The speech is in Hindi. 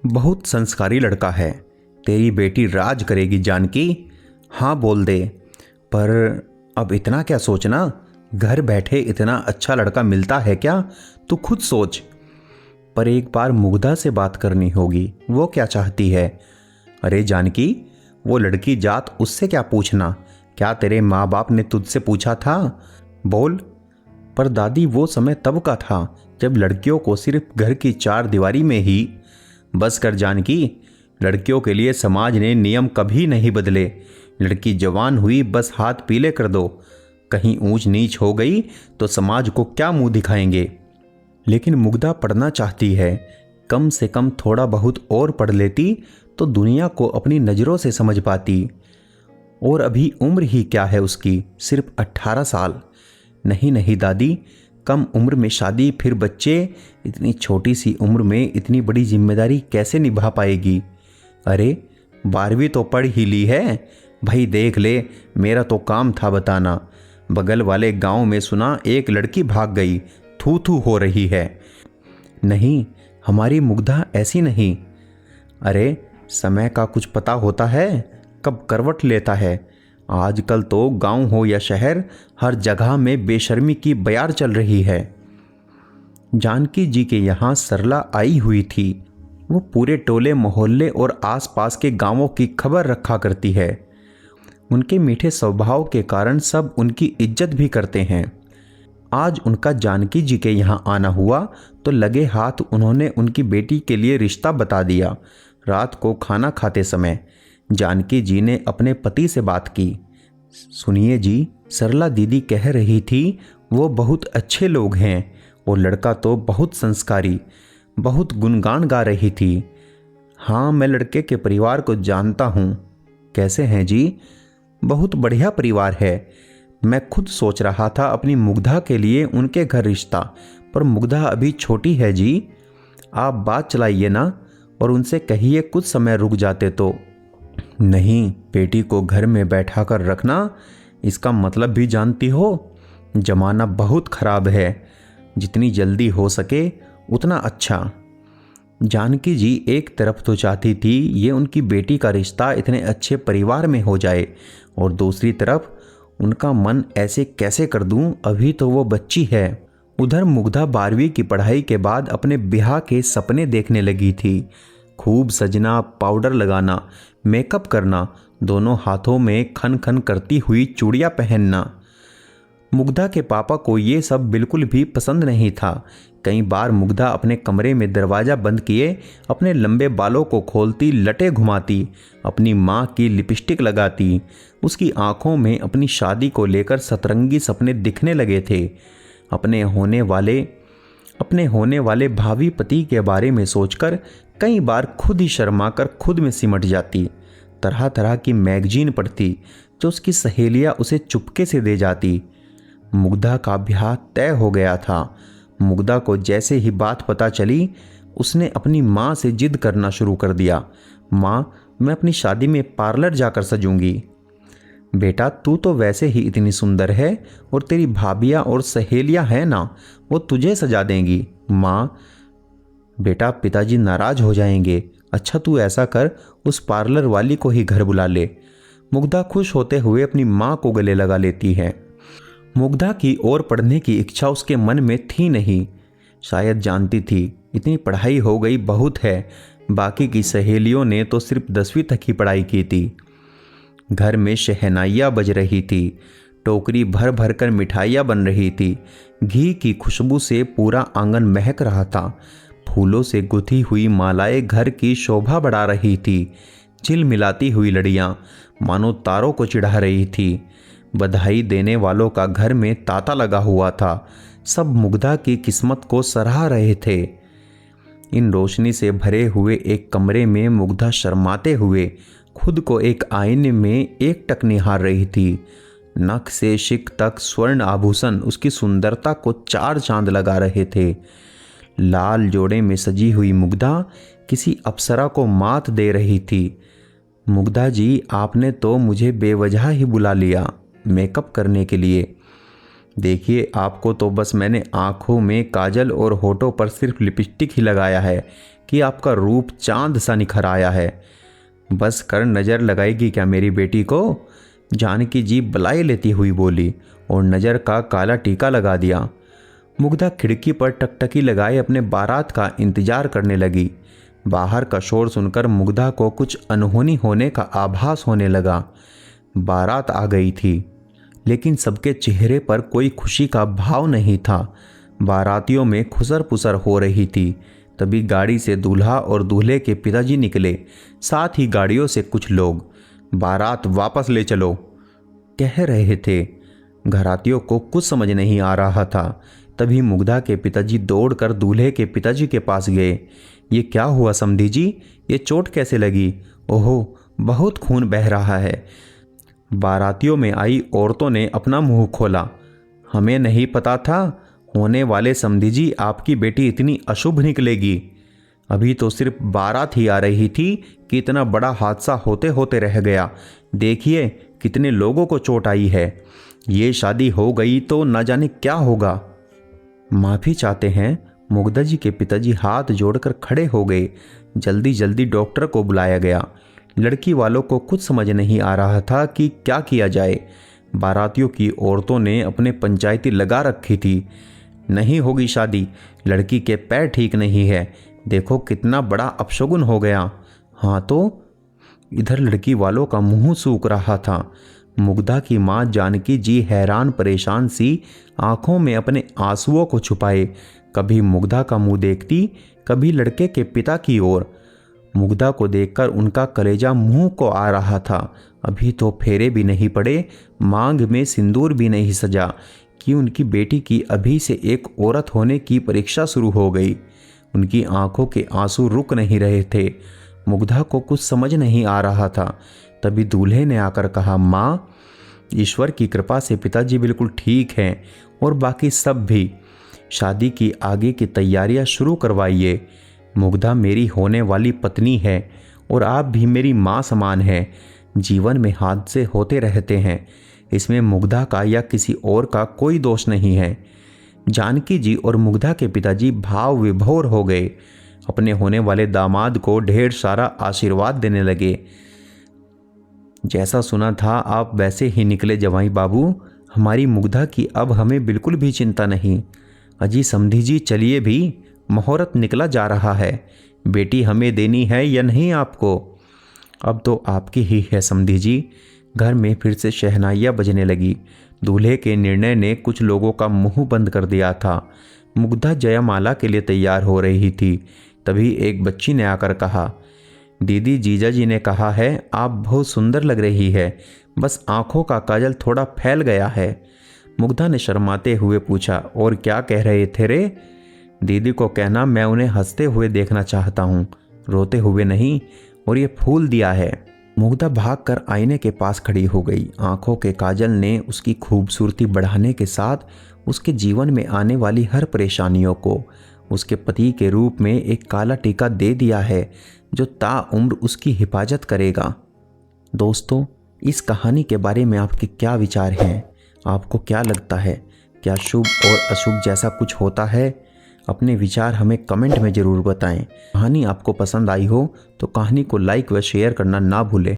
बहुत संस्कारी लड़का है। तेरी बेटी राज करेगी जानकी। हाँ बोल दे। पर अब इतना क्या सोचना, घर बैठे इतना अच्छा लड़का मिलता है क्या? तू खुद सोच। पर एक बार मुग्धा से बात करनी होगी, वो क्या चाहती है? अरे जानकी, वो लड़की जात उससे क्या पूछना? क्या तेरे माँ बाप ने तुझसे पूछा था? बोल। पर दादी, वो समय तब का था जब लड़कियों को सिर्फ घर की चार दीवारी में ही। बस कर जानकी, लड़कियों के लिए समाज ने नियम कभी नहीं बदले। लड़की जवान हुई बस हाथ पीले कर दो, कहीं ऊंच नीच हो गई तो समाज को क्या मुंह दिखाएंगे। लेकिन मुग्धा पढ़ना चाहती है। कम से कम थोड़ा बहुत और पढ़ लेती तो दुनिया को अपनी नज़रों से समझ पाती। और अभी उम्र ही क्या है उसकी, सिर्फ 18 साल। नहीं नहीं दादी, कम उम्र में शादी फिर बच्चे, इतनी छोटी सी उम्र में इतनी बड़ी जिम्मेदारी कैसे निभा पाएगी? अरे 12वीं तो पढ़ ही ली है भाई, देख ले। मेरा तो काम था बताना। बगल वाले गांव में सुना एक लड़की भाग गई, थू थू हो रही है। नहीं, हमारी मुग्धा ऐसी नहीं। अरे समय का कुछ पता होता है, कब करवट लेता है। आजकल तो गांव हो या शहर, हर जगह में बेशर्मी की बयार चल रही है। जानकी जी के यहाँ सरला आई हुई थी। वो पूरे टोले मोहल्ले और आसपास के गांवों की खबर रखा करती है। उनके मीठे स्वभाव के कारण सब उनकी इज्जत भी करते हैं। आज उनका जानकी जी के यहाँ आना हुआ तो लगे हाथ उन्होंने उनकी बेटी के लिए रिश्ता बता दिया। रात को खाना खाते समय जानकी जी ने अपने पति से बात की। सुनिए जी, सरला दीदी कह रही थी वो बहुत अच्छे लोग हैं और लड़का तो बहुत संस्कारी, बहुत गुणगान गा रही थी। हाँ, मैं लड़के के परिवार को जानता हूँ। कैसे हैं जी? बहुत बढ़िया परिवार है। मैं खुद सोच रहा था अपनी मुग्धा के लिए उनके घर रिश्ता, पर मुग्धा अभी छोटी है जी। आप बात चलाइए ना और उनसे कहिए कुछ समय रुक जाते तो। नहीं, बेटी को घर में बैठा कर रखना, इसका मतलब भी जानती हो। जमाना बहुत खराब है, जितनी जल्दी हो सके उतना अच्छा। जानकी जी एक तरफ तो चाहती थी ये उनकी बेटी का रिश्ता इतने अच्छे परिवार में हो जाए, और दूसरी तरफ उनका मन ऐसे कैसे कर दूं, अभी तो वो बच्ची है। उधर मुग्धा 12वीं की पढ़ाई के बाद अपने ब्याह के सपने देखने लगी थी। खूब सजना, पाउडर लगाना, मेकअप करना, दोनों हाथों में खन खन करती हुई चूड़ियाँ पहनना। मुग्धा के पापा को ये सब बिल्कुल भी पसंद नहीं था। कई बार मुग्धा अपने कमरे में दरवाज़ा बंद किए अपने लंबे बालों को खोलती, लटे घुमाती, अपनी माँ की लिपस्टिक लगाती। उसकी आंखों में अपनी शादी को लेकर सतरंगी सपने दिखने लगे थे। अपने होने वाले भावी पति के बारे में सोचकर कई बार खुद ही शर्मा कर खुद में सिमट जाती। तरह तरह की मैगजीन पढ़ती जो उसकी सहेलियाँ उसे चुपके से दे जाती। मुग्धा का ब्याह तय हो गया था। मुग्धा को जैसे ही बात पता चली, उसने अपनी माँ से जिद करना शुरू कर दिया। माँ, मैं अपनी शादी में पार्लर जाकर सजूंगी। बेटा, तू तो वैसे ही इतनी सुंदर है और तेरी भाभियाँ और सहेलियाँ हैं ना, वो तुझे सजा देंगी। माँ, बेटा पिताजी नाराज हो जाएंगे। अच्छा तू ऐसा कर, उस पार्लर वाली को ही घर बुला ले। मुग्धा खुश होते हुए अपनी माँ को गले लगा लेती है। मुग्धा की और पढ़ने की इच्छा उसके मन में थी नहीं। शायद जानती थी इतनी पढ़ाई हो गई बहुत है। बाकी की सहेलियों ने तो सिर्फ 10वीं तक ही पढ़ाई की थी। घर में शहनाइयाँ बज रही थी, टोकरी भर भर कर मिठाइयाँ बन रही थी। घी की खुशबू से पूरा आंगन महक रहा था। फूलों से गुथी हुई मालाएं घर की शोभा बढ़ा रही थी। झिलमिलाती हुई लड़ियाँ मानो तारों को चिढ़ा रही थी। बधाई देने वालों का घर में तांता लगा हुआ था। सब मुग्धा की किस्मत को सराह रहे थे। इन रोशनी से भरे हुए एक कमरे में मुग्धा शर्माते हुए खुद को एक आईने में एकटक निहार रही थी। नख से शिक तक स्वर्ण आभूषण उसकी सुंदरता को चार चांद लगा रहे थे। लाल जोड़े में सजी हुई मुग्धा किसी अप्सरा को मात दे रही थी। मुग्धा जी, आपने तो मुझे बेवजह ही बुला लिया मेकअप करने के लिए। देखिए, आपको तो बस मैंने आँखों में काजल और होठों पर सिर्फ लिपस्टिक ही लगाया है, कि आपका रूप चांद सा निखर आया है। बस कर नज़र लगाएगी क्या मेरी बेटी को? जानकी जी बलाई लेती हुई बोली और नज़र का काला टीका लगा दिया। मुग्धा खिड़की पर टकटकी लगाए अपने बारात का इंतजार करने लगी। बाहर का शोर सुनकर मुग्धा को कुछ अनहोनी होने का आभास होने लगा। बारात आ गई थी, लेकिन सबके चेहरे पर कोई खुशी का भाव नहीं था। बारातियों में खुसर पुसर हो रही थी। तभी गाड़ी से दूल्हा और दूल्हे के पिताजी निकले, साथ ही गाड़ियों से कुछ लोग। बारात वापस ले चलो कह रहे थे। घरातियों को कुछ समझ नहीं आ रहा था। तभी मुग्धा के पिताजी दौड़कर दूल्हे के पिताजी के पास गए। ये क्या हुआ समधी जी? ये चोट कैसे लगी? ओहो, बहुत खून बह रहा है। बारातियों में आई औरतों ने अपना मुंह खोला। हमें नहीं पता था होने वाले समधी जी, आपकी बेटी इतनी अशुभ निकलेगी। अभी तो सिर्फ बारात ही आ रही थी कि इतना बड़ा हादसा होते होते रह गया। देखिए कितने लोगों को चोट आई है। ये शादी हो गई तो न जाने क्या होगा। माफ़ी चाहते हैं। मुग्धा जी के पिताजी हाथ जोड़कर खड़े हो गए। जल्दी जल्दी डॉक्टर को बुलाया गया। लड़की वालों को कुछ समझ नहीं आ रहा था कि क्या किया जाए। बारातियों की औरतों ने अपने पंचायती लगा रखी थी। नहीं होगी शादी, लड़की के पैर ठीक नहीं है, देखो कितना बड़ा अपशगुन हो गया। हाँ तो इधर लड़की वालों का मुंह सूख रहा था। मुग्धा की माँ जानकी जी हैरान परेशान सी आंखों में अपने आंसुओं को छुपाए कभी मुग्धा का मुंह देखती, कभी लड़के के पिता की ओर। मुग्धा को देखकर उनका कलेजा मुंह को आ रहा था। अभी तो फेरे भी नहीं पड़े, मांग में सिंदूर भी नहीं सजा कि उनकी बेटी की अभी से एक औरत होने की परीक्षा शुरू हो गई। उनकी आंखों के आंसू रुक नहीं रहे थे। मुग्धा को कुछ समझ नहीं आ रहा था। तभी दूल्हे ने आकर कहा, माँ, ईश्वर की कृपा से पिताजी बिल्कुल ठीक हैं और बाकी सब भी। शादी की आगे की तैयारियां शुरू करवाइए। मुग्धा मेरी होने वाली पत्नी है और आप भी मेरी माँ समान हैं। जीवन में हादसे होते रहते हैं, इसमें मुग्धा का या किसी और का कोई दोष नहीं है। जानकी जी और मुग्धा के पिताजी भाव विभोर हो गए। अपने होने वाले दामाद को ढेर सारा आशीर्वाद देने लगे। जैसा सुना था आप वैसे ही निकले जवाई बाबू। हमारी मुग्धा की अब हमें बिल्कुल भी चिंता नहीं। अजी समधी जी चलिए भी, मुहूर्त निकला जा रहा है। बेटी हमें देनी है या नहीं आपको? अब तो आपकी ही है समधी जी। घर में फिर से शहनाइयाँ बजने लगी। दूल्हे के निर्णय ने कुछ लोगों का मुंह बंद कर दिया था। मुग्धा जयमाला के लिए तैयार हो रही थी। तभी एक बच्ची ने आकर कहा, दीदी जीजा जी ने कहा है आप बहुत सुंदर लग रही है, बस आंखों का काजल थोड़ा फैल गया है। मुग्धा ने शर्माते हुए पूछा, और क्या कह रहे थे रे? दीदी को कहना मैं उन्हें हंसते हुए देखना चाहता हूँ, रोते हुए नहीं। और ये फूल दिया है। मुग्धा भागकर आईने के पास खड़ी हो गई। आंखों के काजल ने उसकी खूबसूरती बढ़ाने के साथ उसके जीवन में आने वाली हर परेशानियों को उसके पति के रूप में एक काला टीका दे दिया है जो ताउम्र उसकी हिफाजत करेगा। दोस्तों, इस कहानी के बारे में आपके क्या विचार हैं? आपको क्या लगता है, क्या शुभ और अशुभ जैसा कुछ होता है? अपने विचार हमें कमेंट में ज़रूर बताएं। कहानी आपको पसंद आई हो तो कहानी को लाइक व शेयर करना ना भूलें।